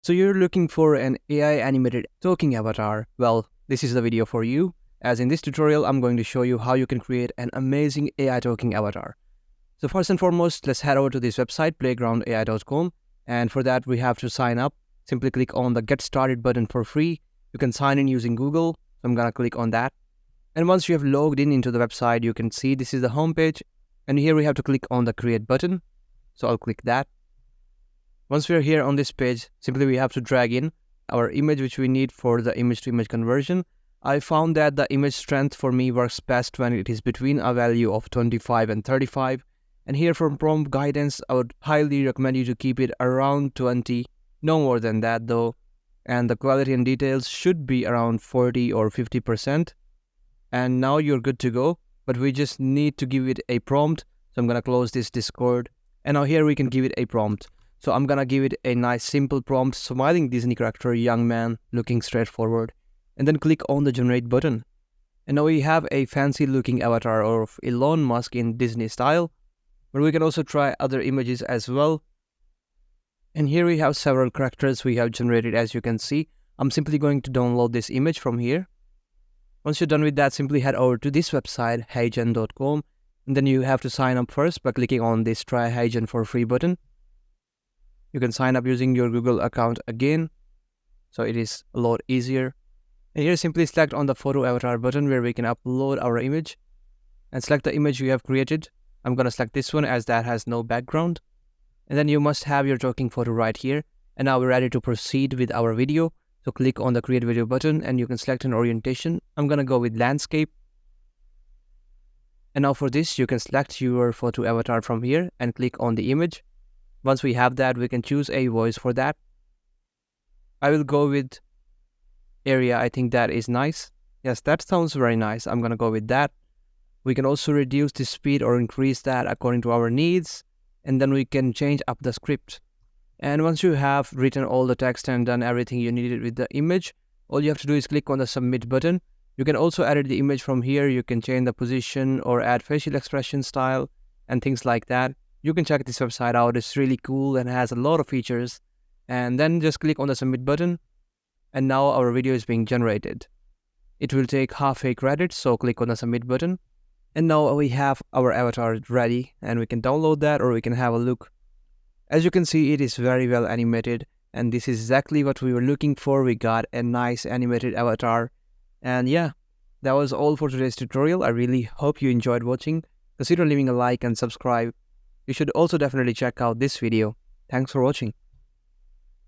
So you're looking for an AI animated talking avatar. Well, this is the video for you, as in this tutorial I'm going to show you how you can create an amazing AI talking avatar. So first and foremost, let's head over to this website, playgroundai.com, and for that we have to sign up. Simply click on the Get Started button for free. You can sign in using Google, so I'm gonna click on that. And once you have logged in into the website, you can see this is the home page, and here we have to click on the Create button. So I'll click that. Once we are here on this page, simply we have to drag in our image which we need for the image-to-image conversion. I found that the image strength for me works best when it is between a value of 25 and 35. And here from prompt guidance, I would highly recommend you to keep it around 20, no more than that though. And the quality and details should be around 40 or 50%. And now you're good to go, but we just need to give it a prompt. So I'm gonna close this Discord. And now here we can give it a prompt. So I'm gonna give it a nice simple prompt, smiling Disney character, young man, looking straight forward. And then click on the generate button. And now we have a fancy looking avatar of Elon Musk in Disney style. But we can also try other images as well. And here we have several characters we have generated, as you can see. I'm simply going to download this image from here. Once you're done with that, simply head over to this website, Heygen.com. And then you have to sign up first by clicking on this Try Heygen for free button. You can sign up using your Google account again, so it is a lot easier. And here simply select on the photo avatar button where we can upload our image and select the image you have created. I'm going to select this one as that has no background. And then you must have your talking photo right here. And now we're ready to proceed with our video. So click on the create video button and you can select an orientation. I'm going to go with landscape. And now for this, you can select your photo avatar from here and click on the image. Once we have that, we can choose a voice for that. I will go with area. I think that is nice. Yes, that sounds very nice. I'm going to go with that. We can also reduce the speed or increase that according to our needs. And then we can change up the script. And once you have written all the text and done everything you needed with the image, all you have to do is click on the submit button. You can also edit the image from here. You can change the position or add facial expression style and things like that. You can check this website out. It's really cool and has a lot of features. And then just click on the submit button. And now our video is being generated. It will take half a credit, so click on the submit button. And now we have our avatar ready and we can download that or we can have a look. As you can see, it is very well animated and this is exactly what we were looking for. We got a nice animated avatar. And yeah, that was all for today's tutorial. I really hope you enjoyed watching. Consider leaving a like and subscribe. You should also definitely check out this video. Thanks for watching.